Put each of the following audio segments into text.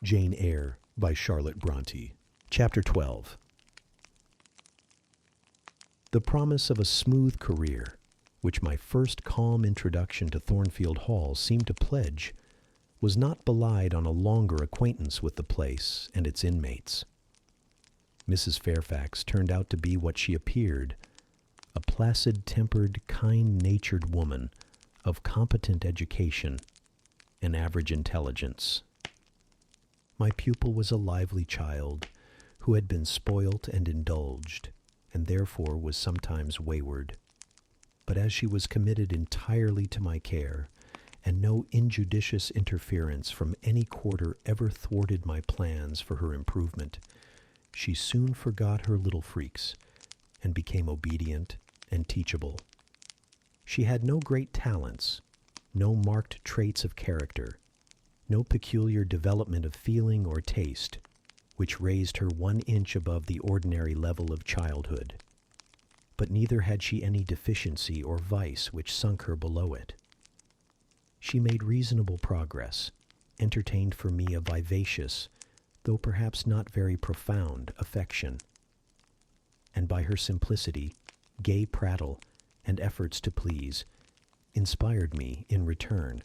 Jane Eyre by Charlotte Bronte. Chapter 12. The promise of a smooth career, which my first calm introduction to Thornfield Hall seemed to pledge, was not belied on a longer acquaintance with the place and its inmates. Mrs. Fairfax turned out to be what she appeared, a placid-tempered, kind-natured woman of competent education and average intelligence. My pupil was a lively child who had been spoilt and indulged, and therefore was sometimes wayward. But as she was committed entirely to my care, and no injudicious interference from any quarter ever thwarted my plans for her improvement, she soon forgot her little freaks, and became obedient and teachable. She had no great talents, no marked traits of character, no peculiar development of feeling or taste, which raised her 1 inch above the ordinary level of childhood. But neither had she any deficiency or vice which sunk her below it. She made reasonable progress, entertained for me a vivacious, though perhaps not very profound, affection, and by her simplicity, gay prattle, and efforts to please, inspired me, in return,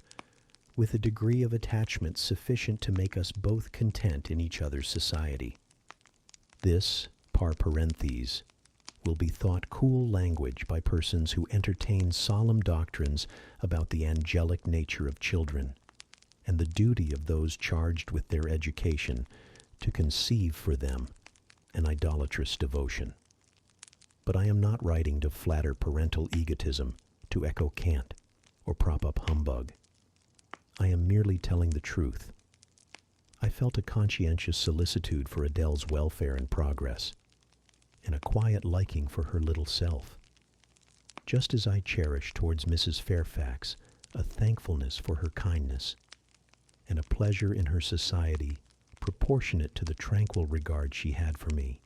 with a degree of attachment sufficient to make us both content in each other's society. This, par parentheses, will be thought cool language by persons who entertain solemn doctrines about the angelic nature of children, and the duty of those charged with their education to conceive for them an idolatrous devotion. But I am not writing to flatter parental egotism, to echo cant, or prop up humbug. I am merely telling the truth. I felt a conscientious solicitude for Adele's welfare and progress, and a quiet liking for her little self, just as I cherish towards Mrs. Fairfax a thankfulness for her kindness, and a pleasure in her society proportionate to the tranquil regard she had for me,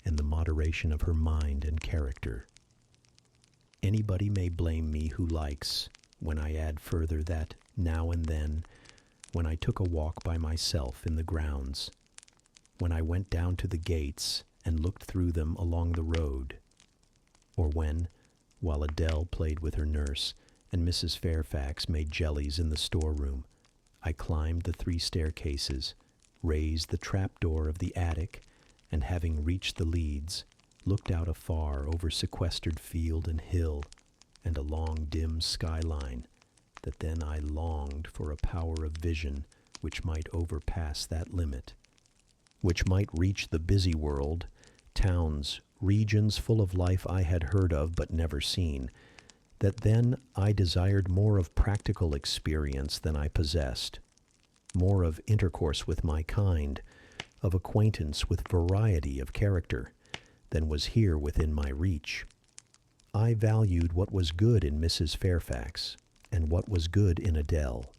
and the moderation of her mind and character. Anybody may blame me who likes, when I add further that, now and then, when I took a walk by myself in the grounds, when I went down to the gates and looked through them along the road, or when, while Adele played with her nurse and Mrs. Fairfax made jellies in the storeroom, I climbed the 3 staircases, raised the trapdoor of the attic, and having reached the leads, looked out afar over sequestered field and hill, and a long dim skyline, that then I longed for a power of vision which might overpass that limit, which might reach the busy world, towns, regions full of life I had heard of but never seen, that then I desired more of practical experience than I possessed, more of intercourse with my kind, of acquaintance with variety of character, than was here within my reach. I valued what was good in Mrs. Fairfax, and what was good in Adele,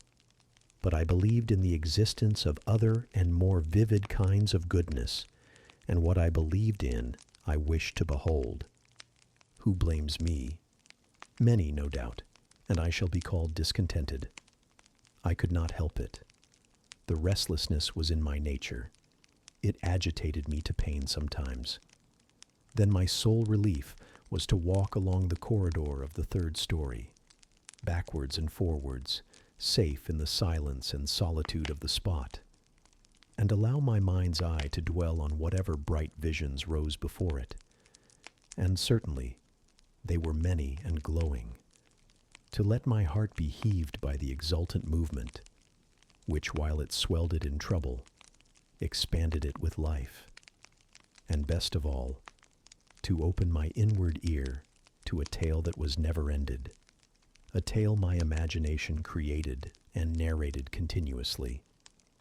but I believed in the existence of other and more vivid kinds of goodness, and what I believed in I wished to behold. Who blames me? Many, no doubt, and I shall be called discontented. I could not help it. The restlessness was in my nature. It agitated me to pain sometimes. Then my sole relief was to walk along the corridor of the 3rd story, backwards and forwards, safe in the silence and solitude of the spot, and allow my mind's eye to dwell on whatever bright visions rose before it. And certainly, they were many and glowing, to let my heart be heaved by the exultant movement, which, while it swelled it in trouble, expanded it with life, and best of all, to open my inward ear to a tale that was never ended, a tale my imagination created and narrated continuously,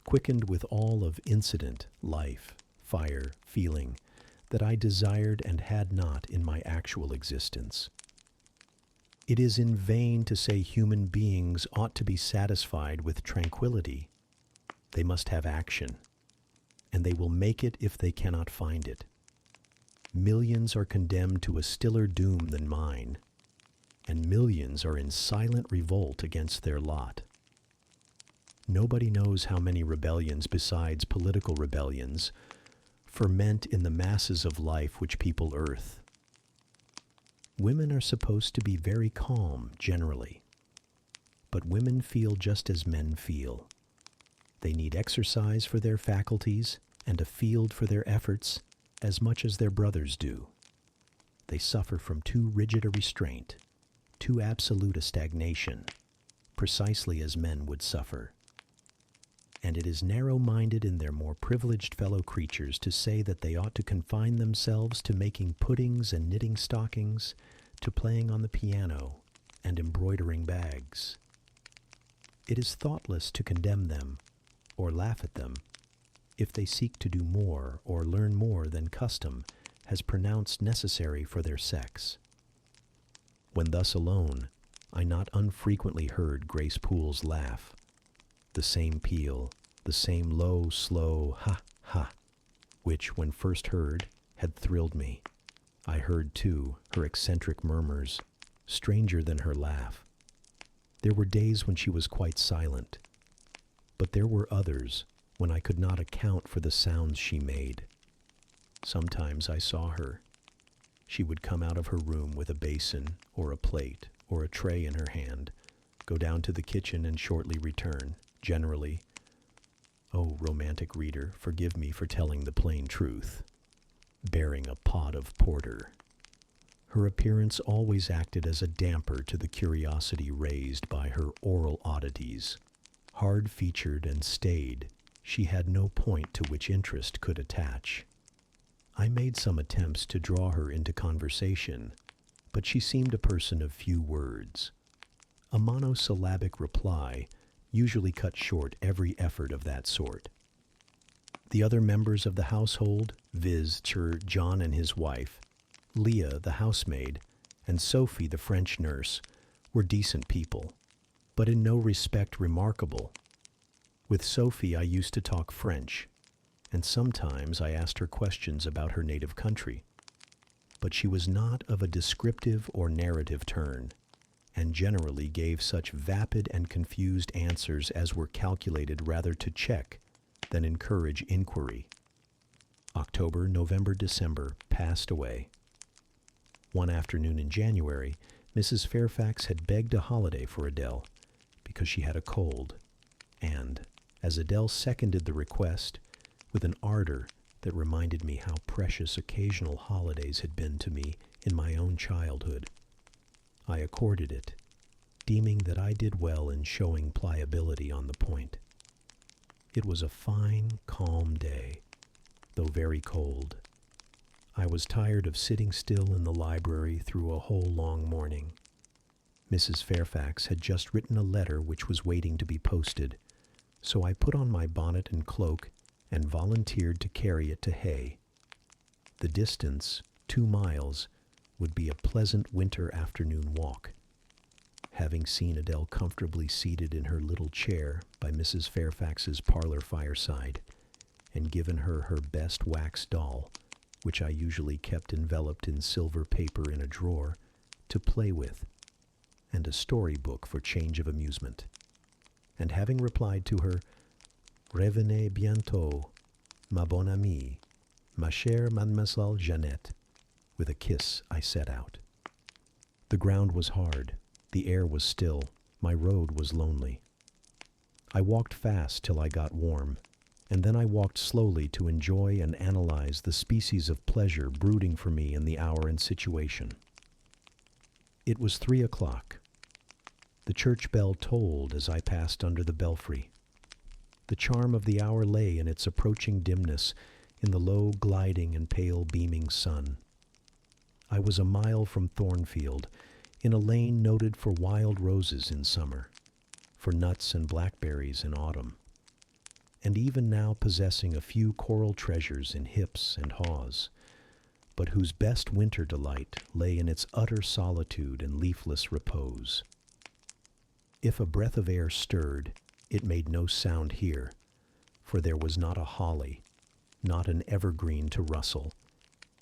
quickened with all of incident, life, fire, feeling, that I desired and had not in my actual existence. It is in vain to say human beings ought to be satisfied with tranquility. They must have action, and they will make it if they cannot find it. Millions are condemned to a stiller doom than mine, and millions are in silent revolt against their lot. Nobody knows how many rebellions besides political rebellions ferment in the masses of life which people earth. Women are supposed to be very calm, generally. But women feel just as men feel. They need exercise for their faculties and a field for their efforts as much as their brothers do. They suffer from too rigid a restraint, too absolute a stagnation, precisely as men would suffer. And it is narrow-minded in their more privileged fellow creatures to say that they ought to confine themselves to making puddings and knitting stockings, to playing on the piano and embroidering bags. It is thoughtless to condemn them or laugh at them if they seek to do more or learn more than custom has pronounced necessary for their sex. When thus alone, I not unfrequently heard Grace Poole's laugh, the same peal, the same low, slow ha, which, when first heard, had thrilled me. I heard, too, her eccentric murmurs, stranger than her laugh. There were days when she was quite silent, but there were others when I could not account for the sounds she made. Sometimes I saw her. She would come out of her room with a basin or a plate or a tray in her hand, go down to the kitchen and shortly return, generally, oh, romantic reader, forgive me for telling the plain truth, bearing a pot of porter. Her appearance always acted as a damper to the curiosity raised by her oral oddities. Hard-featured and staid, she had no point to which interest could attach. I made some attempts to draw her into conversation, but she seemed a person of few words. A monosyllabic reply usually cut short every effort of that sort. The other members of the household, viz., John and his wife, Leah, the housemaid, and Sophie, the French nurse, were decent people, but in no respect remarkable. With Sophie I used to talk French, and sometimes I asked her questions about her native country. But she was not of a descriptive or narrative turn, and generally gave such vapid and confused answers as were calculated rather to check than encourage inquiry. October, November, December passed away. One afternoon in January, Mrs. Fairfax had begged a holiday for Adele because she had a cold, and, as Adele seconded the request with an ardor that reminded me how precious occasional holidays had been to me in my own childhood, I accorded it, deeming that I did well in showing pliability on the point. It was a fine, calm day, though very cold. I was tired of sitting still in the library through a whole long morning. Mrs. Fairfax had just written a letter which was waiting to be posted, so I put on my bonnet and cloak and volunteered to carry it to Hay. The distance, 2 miles, would be a pleasant winter afternoon walk. Having seen Adele comfortably seated in her little chair by Mrs. Fairfax's parlor fireside, and given her her best wax doll, which I usually kept enveloped in silver paper in a drawer, to play with, and a story-book for change of amusement, and having replied to her, "Revenez bientôt, ma bonne amie, ma chère Mademoiselle Jeannette," with a kiss I set out. The ground was hard, the air was still, my road was lonely. I walked fast till I got warm, and then I walked slowly to enjoy and analyze the species of pleasure brooding for me in the hour and situation. It was 3 o'clock. The church bell tolled as I passed under the belfry. The charm of the hour lay in its approaching dimness, in the low gliding and pale beaming sun. I was a mile from Thornfield, in a lane noted for wild roses in summer, for nuts and blackberries in autumn, and even now possessing a few coral treasures in hips and haws, but whose best winter delight lay in its utter solitude and leafless repose. If a breath of air stirred, it made no sound here, for there was not a holly, not an evergreen to rustle,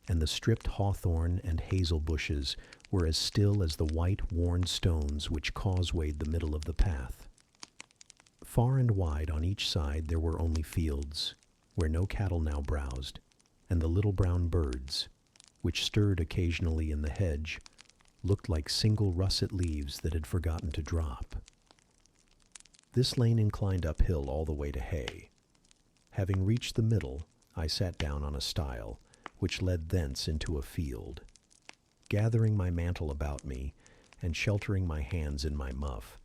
and the stripped hawthorn and hazel bushes were as still as the white, worn stones which causewayed the middle of the path. Far and wide on each side there were only fields, where no cattle now browsed, and the little brown birds, which stirred occasionally in the hedge, looked like single russet leaves that had forgotten to drop. This lane inclined uphill all the way to hay. Having reached the middle, I sat down on a stile, which led thence into a field. Gathering my mantle about me, and sheltering my hands in my muff,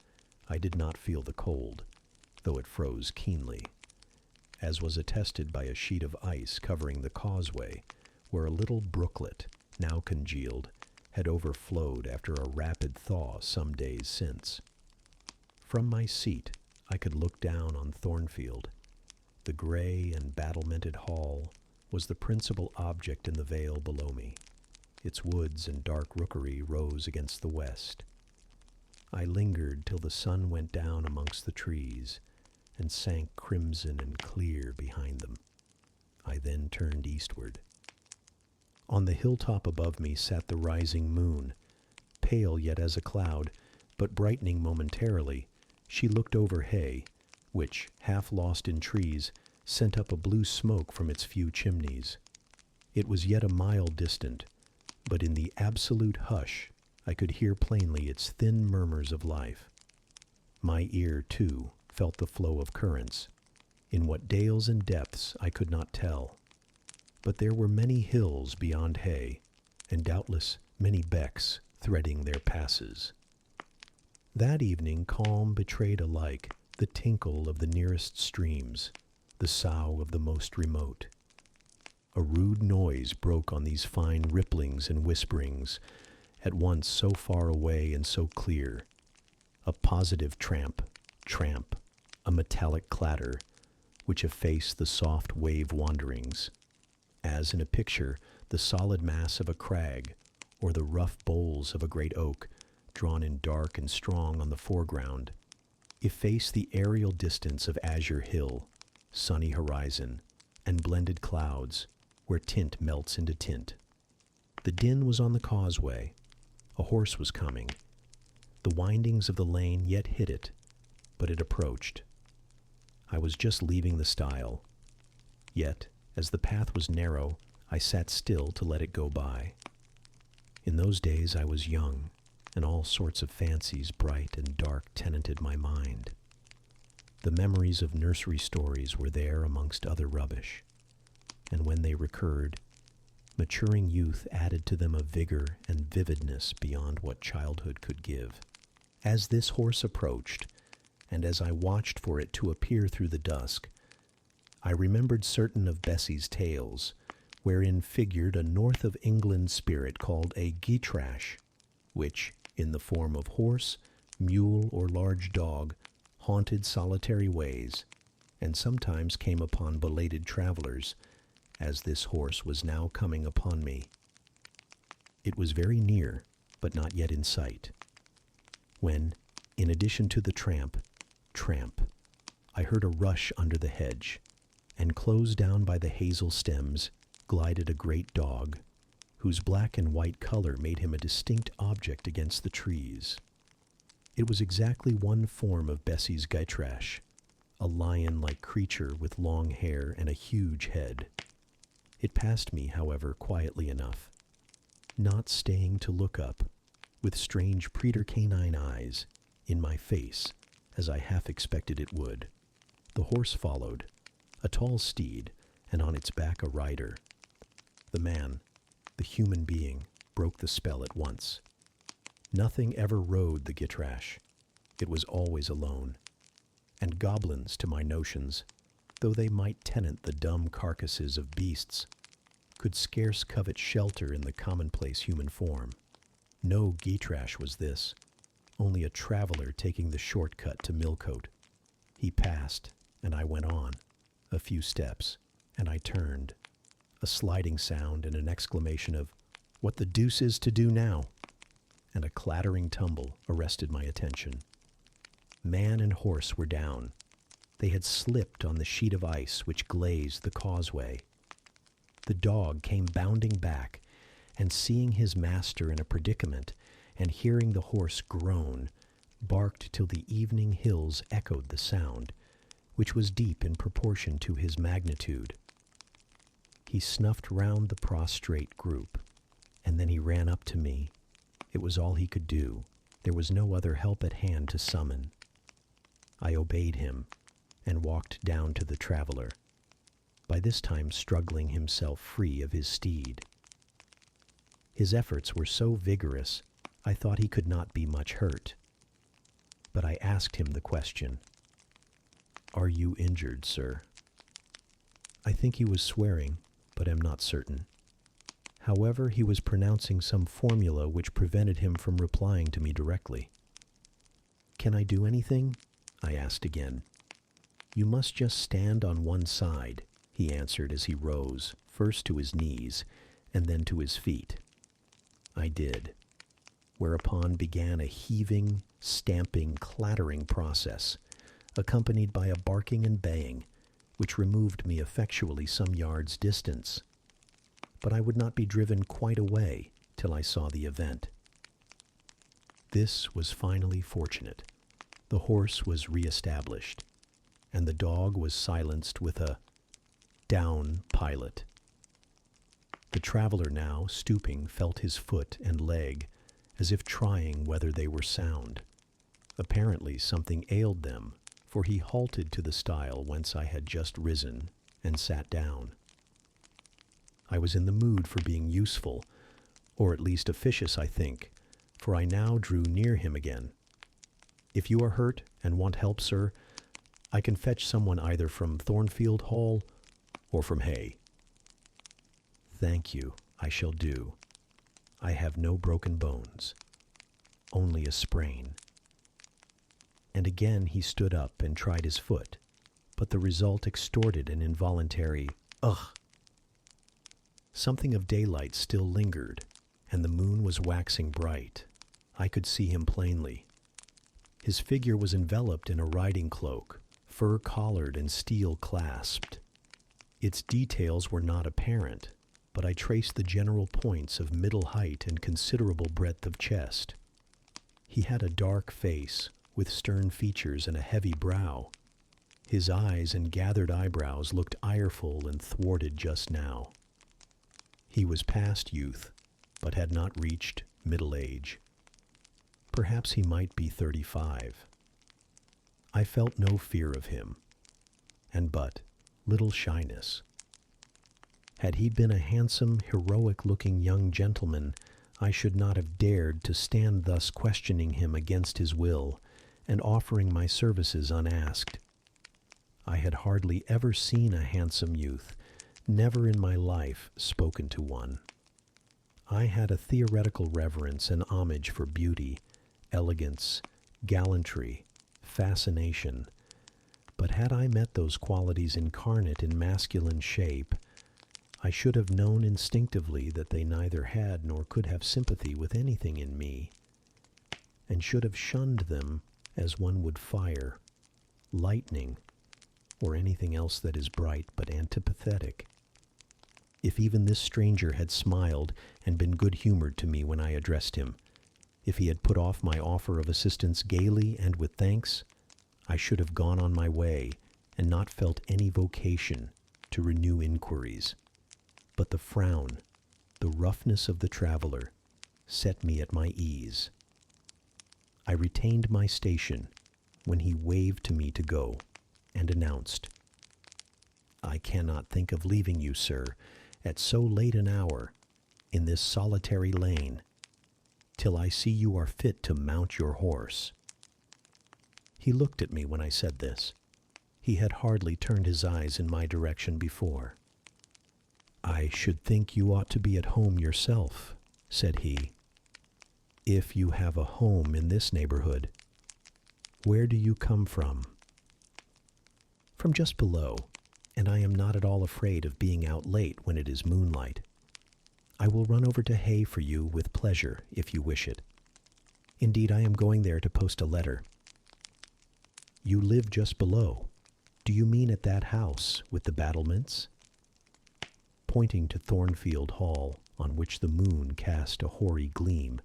I did not feel the cold, though it froze keenly, as was attested by a sheet of ice covering the causeway, where a little brooklet, now congealed, had overflowed after a rapid thaw some days since. From my seat, I could look down on Thornfield. The gray and battlemented hall was the principal object in the vale below me. Its woods and dark rookery rose against the west. I lingered till the sun went down amongst the trees and sank crimson and clear behind them. I then turned eastward. On the hilltop above me sat the rising moon, pale yet as a cloud, but brightening momentarily. She looked over hay, which, half lost in trees, sent up a blue smoke from its few chimneys. It was yet a mile distant, but in the absolute hush I could hear plainly its thin murmurs of life. My ear, too, felt the flow of currents. In what dales and depths I could not tell. But there were many hills beyond hay, and doubtless many becks threading their passes. That evening calm betrayed alike the tinkle of the nearest streams, the sough of the most remote. A rude noise broke on these fine ripplings and whisperings, at once so far away and so clear. A positive tramp, tramp, a metallic clatter, which effaced the soft wave wanderings. As in a picture, the solid mass of a crag, or the rough boles of a great oak, drawn in dark and strong on the foreground, efface the aerial distance of azure hill, sunny horizon, and blended clouds, where tint melts into tint. The din was on the causeway. A horse was coming. The windings of the lane yet hid it, but it approached. I was just leaving the stile. Yet, as the path was narrow, I sat still to let it go by. In those days I was young, and all sorts of fancies bright and dark tenanted my mind. The memories of nursery stories were there amongst other rubbish, and when they recurred, maturing youth added to them a vigor and vividness beyond what childhood could give. As this horse approached, and as I watched for it to appear through the dusk, I remembered certain of Bessie's tales, wherein figured a north of England spirit called a Gytrash, which, in the form of horse, mule, or large dog, haunted solitary ways, and sometimes came upon belated travelers, as this horse was now coming upon me. It was very near, but not yet in sight, when, in addition to the tramp, I heard a rush under the hedge, and close down by the hazel stems glided a great dog, whose black and white color made him a distinct object against the trees. It was exactly one form of Bessie's Gytrash, a lion-like creature with long hair and a huge head. It passed me, however, quietly enough, not staying to look up, with strange pretercanine eyes, in my face, as I half expected it would. The horse followed, a tall steed, and on its back a rider. The man, the human being, broke the spell at once. Nothing ever rode the Gytrash. It was always alone. And goblins, to my notions, though they might tenant the dumb carcasses of beasts, could scarce covet shelter in the commonplace human form. No Gytrash was this, only a traveler taking the short-cut to Millcote. He passed, and I went on, a few steps, and I turned. A sliding sound and an exclamation of, "What the deuce is to do now?" and a clattering tumble arrested my attention. Man and horse were down. They had slipped on the sheet of ice which glazed the causeway. The dog came bounding back, and seeing his master in a predicament, and hearing the horse groan, barked till the evening hills echoed the sound, which was deep in proportion to his magnitude. He snuffed round the prostrate group, and then he ran up to me. It was all he could do. There was no other help at hand to summon. I obeyed him and walked down to the traveler, by this time struggling himself free of his steed. His efforts were so vigorous, I thought he could not be much hurt. But I asked him the question, "Are you injured, sir?" I think he was swearing, but am not certain. However, he was pronouncing some formula which prevented him from replying to me directly. "Can I do anything?" I asked again. "You must just stand on one side," he answered as he rose, first to his knees and then to his feet. I did, whereupon began a heaving, stamping, clattering process, accompanied by a barking and baying, which removed me effectually some yards' distance. But I would not be driven quite away till I saw the event. This was finally fortunate. The horse was re-established, and the dog was silenced with a "down, pilot." The traveler now, stooping, felt his foot and leg, as if trying whether they were sound. Apparently something ailed them, for he halted to the stile whence I had just risen, and sat down. I was in the mood for being useful, or at least officious, I think, for I now drew near him again. "If you are hurt and want help, sir, I can fetch someone either from Thornfield Hall or from Hay." "Thank you, I shall do. I have no broken bones, only a sprain." And again he stood up and tried his foot, but the result extorted an involuntary "ugh." Something of daylight still lingered, and the moon was waxing bright. I could see him plainly. His figure was enveloped in a riding cloak, fur-collared and steel-clasped. Its details were not apparent, but I traced the general points of middle height and considerable breadth of chest. He had a dark face, with stern features and a heavy brow. His eyes and gathered eyebrows looked ireful and thwarted just now. He was past youth, but had not reached middle age. Perhaps he might be 35. I felt no fear of him, and but little shyness. Had he been a handsome, heroic-looking young gentleman, I should not have dared to stand thus questioning him against his will, and offering my services unasked. I had hardly ever seen a handsome youth, never in my life spoken to one. I had a theoretical reverence and homage for beauty, elegance, gallantry, fascination, but had I met those qualities incarnate in masculine shape, I should have known instinctively that they neither had nor could have sympathy with anything in me, and should have shunned them as one would fire, lightning, or anything else that is bright but antipathetic. If even this stranger had smiled and been good-humored to me when I addressed him, if he had put off my offer of assistance gaily and with thanks, I should have gone on my way and not felt any vocation to renew inquiries. But the frown, the roughness of the traveler, set me at my ease. I retained my station when he waved to me to go, and announced, "I cannot think of leaving you, sir, at so late an hour, in this solitary lane, till I see you are fit to mount your horse." He looked at me when I said this. He had hardly turned his eyes in my direction before. "I should think you ought to be at home yourself," said he, "if you have a home in this neighborhood. Where do you come from?" "From just below, and I am not at all afraid of being out late when it is moonlight. I will run over to Hay for you with pleasure, if you wish it. Indeed, I am going there to post a letter." "You live just below. Do you mean at that house with the battlements?" Pointing to Thornfield Hall, on which the moon cast a hoary gleam,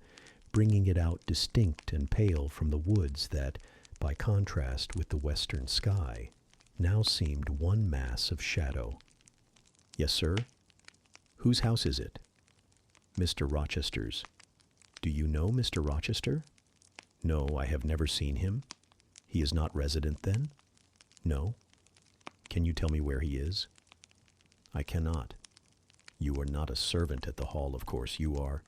bringing it out distinct and pale from the woods that, by contrast with the western sky, now seemed one mass of shadow. "Yes, sir? Whose house is it?" "Mr. Rochester's." "Do you know Mr. Rochester?" "No, I have never seen him." "He is not resident, then?" "No." "Can you tell me where he is?" "I cannot." "You are not a servant at the hall, of course. You are—"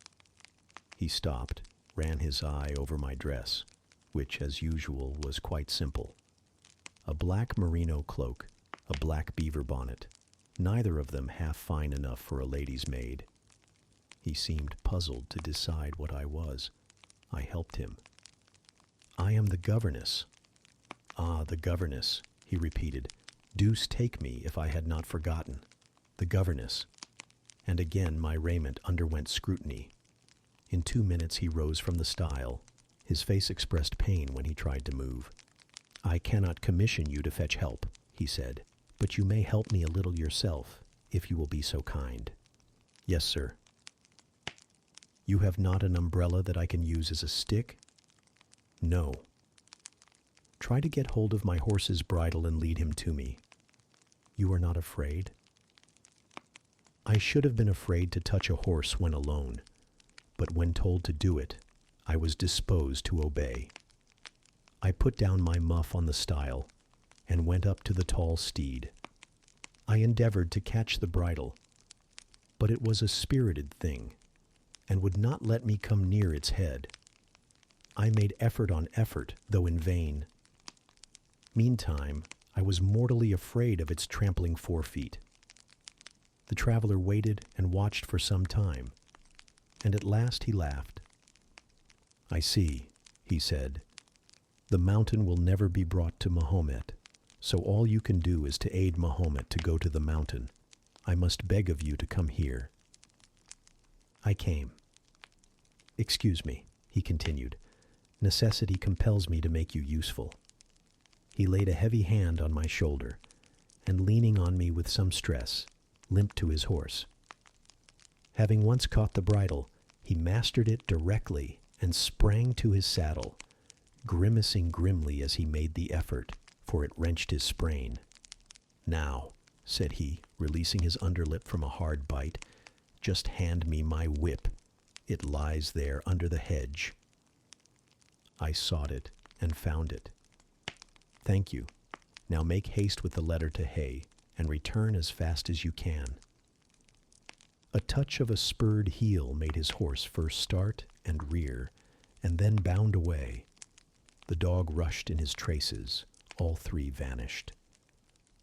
He stopped, ran his eye over my dress, which, as usual, was quite simple. A black merino cloak, a black beaver bonnet, neither of them half fine enough for a lady's maid. He seemed puzzled to decide what I was. I helped him. "I am the governess." "Ah, the governess," he repeated. "Deuce take me if I had not forgotten. The governess." And again my raiment underwent scrutiny. In 2 minutes he rose from the stile. His face expressed pain when he tried to move. "I cannot commission you to fetch help," he said, "but you may help me a little yourself, if you will be so kind." "Yes, sir." "You have not an umbrella that I can use as a stick?" "No." "Try to get hold of my horse's bridle and lead him to me." "You are not afraid?" I should have been afraid to touch a horse when alone, but when told to do it, I was disposed to obey. I put down my muff on the stile and went up to the tall steed. I endeavored to catch the bridle, but it was a spirited thing and would not let me come near its head. I made effort on effort, though in vain. Meantime, I was mortally afraid of its trampling forefeet. The traveler waited and watched for some time, and at last he laughed. "I see," he said. "The mountain will never be brought to Mahomet, so all you can do is to aid Mahomet to go to the mountain. I must beg of you to come here." I came. "Excuse me," he continued. "Necessity compels me to make you useful." He laid a heavy hand on my shoulder, and leaning on me with some stress, limped to his horse. Having once caught the bridle, he mastered it directly and sprang to his saddle, grimacing grimly as he made the effort, for it wrenched his sprain. "Now," said he, releasing his underlip from a hard bite, "just hand me my whip. It lies there under the hedge." I sought it and found it. "Thank you. Now make haste with the letter to Hay, and return as fast as you can." A touch of a spurred heel made his horse first start and rear, and then bound away. The dog rushed in his traces. All three vanished.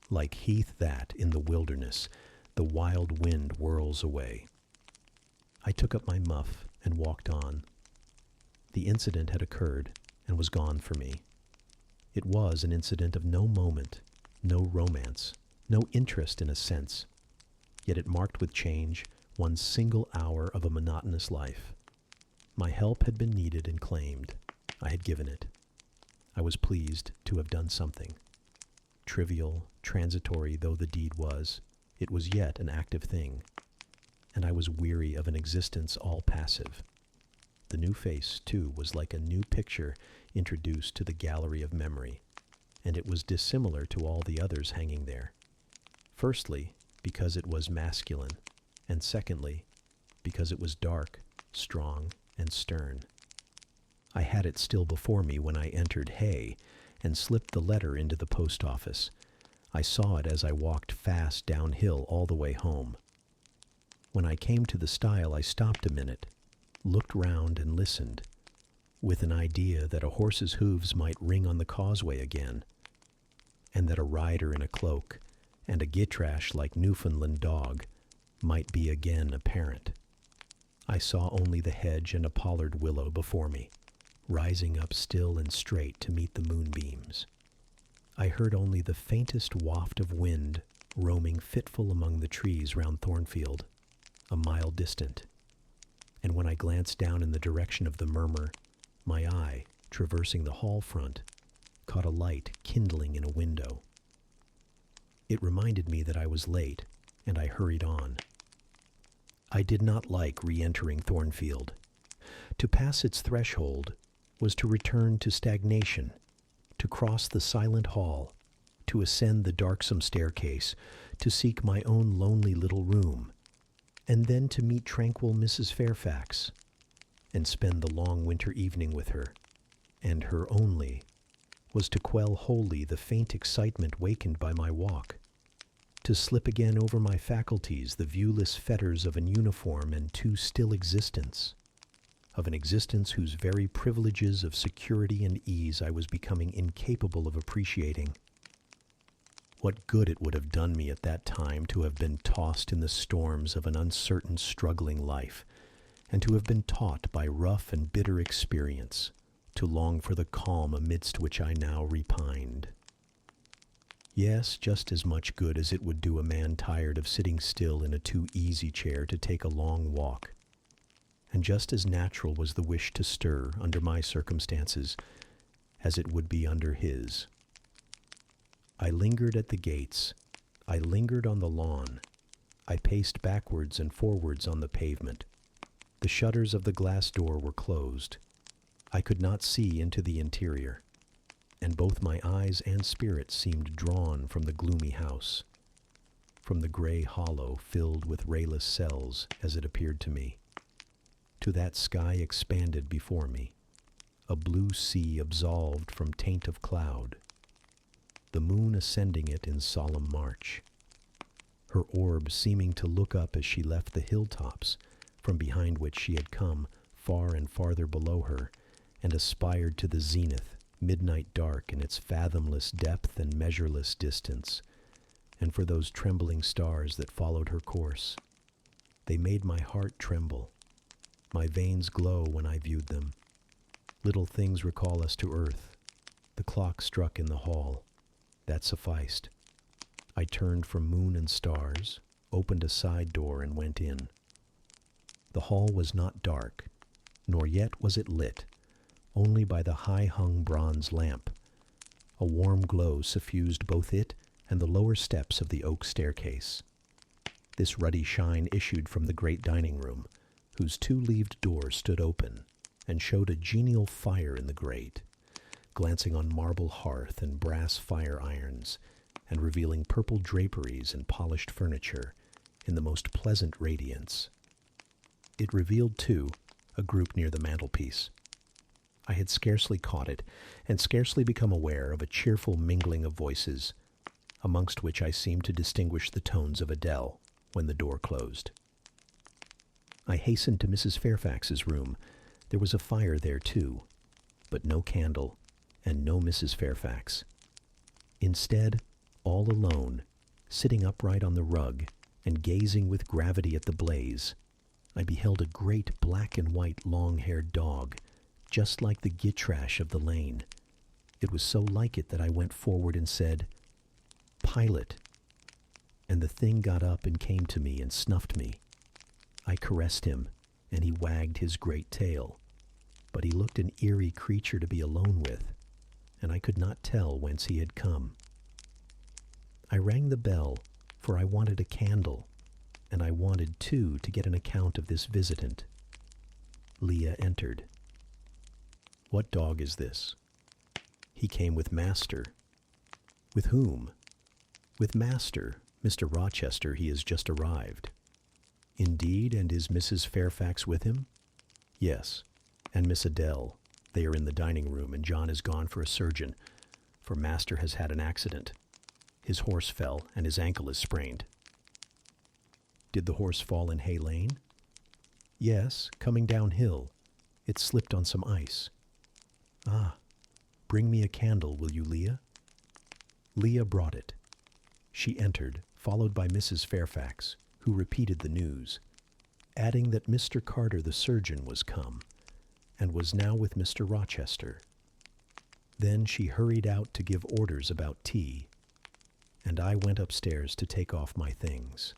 Like heath that, in the wilderness, the wild wind whirls away. I took up my muff and walked on. The incident had occurred and was gone for me. It was an incident of no moment, no romance, no interest in a sense, yet it marked with change one single hour of a monotonous life. My help had been needed and claimed. I had given it. I was pleased to have done something. Trivial, transitory though the deed was, it was yet an active thing, and I was weary of an existence all passive. The new face, too, was like a new picture introduced to the gallery of memory, and it was dissimilar to all the others hanging there. Firstly, because it was masculine, and secondly, because it was dark, strong, and stern. I had it still before me when I entered Hay and slipped the letter into the post office. I saw it as I walked fast downhill all the way home. When I came to the stile, I stopped a minute, looked round and listened, with an idea that a horse's hooves might ring on the causeway again, and that a rider in a cloak and a gitrash like Newfoundland dog might be again apparent. I saw only the hedge and a pollard willow before me, rising up still and straight to meet the moonbeams. I heard only the faintest waft of wind roaming fitful among the trees round Thornfield, a mile distant, and when I glanced down in the direction of the murmur, my eye, traversing the hall front, caught a light kindling in a window. It reminded me that I was late, and I hurried on. I did not like re-entering Thornfield. To pass its threshold was to return to stagnation, to cross the silent hall, to ascend the darksome staircase, to seek my own lonely little room, and then to meet tranquil Mrs. Fairfax, and spend the long winter evening with her, and her only, was to quell wholly the faint excitement wakened by my walk, to slip again over my faculties the viewless fetters of an uniform and too still existence, of an existence whose very privileges of security and ease I was becoming incapable of appreciating. What good it would have done me at that time to have been tossed in the storms of an uncertain, struggling life, and to have been taught by rough and bitter experience to long for the calm amidst which I now repined. Yes, just as much good as it would do a man tired of sitting still in a too-easy chair to take a long walk, and just as natural was the wish to stir under my circumstances as it would be under his. I lingered at the gates. I lingered on the lawn. I paced backwards and forwards on the pavement. The shutters of the glass door were closed. I could not see into the interior, and both my eyes and spirit seemed drawn from the gloomy house, from the gray hollow filled with rayless cells, as it appeared to me, to that sky expanded before me, a blue sea absolved from taint of cloud, the moon ascending it in solemn march, her orb seeming to look up as she left the hilltops from behind which she had come far and farther below her, and aspired to the zenith, midnight dark in its fathomless depth and measureless distance, and for those trembling stars that followed her course. They made my heart tremble, my veins glow when I viewed them. Little things recall us to earth. The clock struck in the hall. That sufficed. I turned from moon and stars, opened a side door, and went in. The hall was not dark, nor yet was it lit, only by the high-hung bronze lamp. A warm glow suffused both it and the lower steps of the oak staircase. This ruddy shine issued from the great dining room, whose two-leaved door stood open, and showed a genial fire in the grate, glancing on marble hearth and brass fire-irons, and revealing purple draperies and polished furniture in the most pleasant radiance. It revealed, too, a group near the mantelpiece. I had scarcely caught it, and scarcely become aware of a cheerful mingling of voices, amongst which I seemed to distinguish the tones of Adele, when the door closed. I hastened to Mrs. Fairfax's room. There was a fire there, too, but no candle, and no Mrs. Fairfax. Instead, all alone, sitting upright on the rug, and gazing with gravity at the blaze, I beheld a great black and white long-haired dog, just like the Gitrash of the lane. It was so like it that I went forward and said, "Pilot," and the thing got up and came to me and snuffed me. I caressed him, and he wagged his great tail, but he looked an eerie creature to be alone with, and I could not tell whence he had come. I rang the bell, for I wanted a candle, and I wanted, too, to get an account of this visitant. Leah entered. "What dog is this?" "He came with Master." "With whom?" "With Master, Mr. Rochester. He has just arrived." "Indeed, and is Mrs. Fairfax with him?" "Yes, and Miss Adele. They are in the dining room, and John is gone for a surgeon, for Master has had an accident. His horse fell, and his ankle is sprained." "Did the horse fall in Hay Lane?" "Yes, coming downhill. It slipped on some ice." "Ah, bring me a candle, will you, Leah?" Leah brought it. She entered, followed by Mrs. Fairfax, who repeated the news, adding that Mr. Carter the surgeon was come, and was now with Mr. Rochester. Then she hurried out to give orders about tea, and I went upstairs to take off my things.